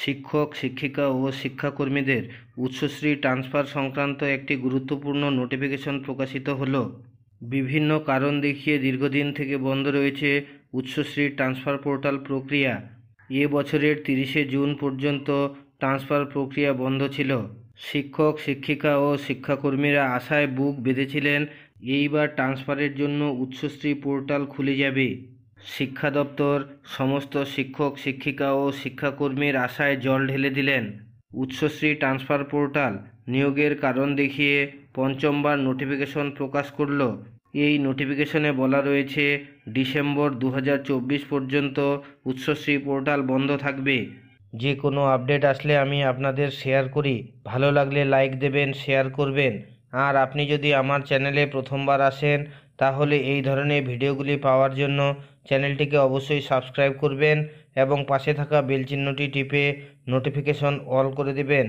শিক্ষক শিক্ষিকা ও শিক্ষাকর্মীদের উচ্চশ্রী ট্রান্সফার সংক্রান্ত একটি গুরুত্বপূর্ণ নোটিফিকেশন প্রকাশিত হলো। বিভিন্ন কারণ দেখিয়ে দীর্ঘদিন থেকে বন্ধ রয়েছে উচ্চশ্রী ট্রান্সফার পোর্টাল প্রক্রিয়া। এ বছরের 30শে জুন পর্যন্ত ট্রান্সফার প্রক্রিয়া বন্ধ ছিল। শিক্ষক শিক্ষিকা ও শিক্ষাকর্মীরা আশায় বুক বেঁধেছিলেন, এইবার ট্রান্সফারের জন্য উচ্চশ্রী পোর্টাল খুলে যাবে। শিক্ষা দপ্তর সমস্ত শিক্ষক শিক্ষিকা ও শিক্ষাকর্মীর আশায় জল ঢেলে দিলেন। উচ্চশ্রী ট্রান্সফার পোর্টাল নিয়োগের কারণ দেখিয়ে পঞ্চমবার নোটিফিকেশন প্রকাশ করল। এই নোটিফিকেশনে বলা রয়েছে, ডিসেম্বর 2024 পর্যন্ত উচ্চশ্রী পোর্টাল বন্ধ থাকবে। যে কোনো আপডেট আসলে আমি আপনাদের শেয়ার করি। ভালো লাগলে লাইক দেবেন, শেয়ার করবেন। আর আপনি যদি আমার চ্যানেলে প্রথমবার আসেন তাহলে এই ধরনের ভিডিওগুলি পাওয়ার জন্য চ্যানেলটিকে অবশ্যই সাবস্ক্রাইব করবেন এবং পাশে থাকা বেল চিহ্নটি টিপে নোটিফিকেশন অল করে দেবেন।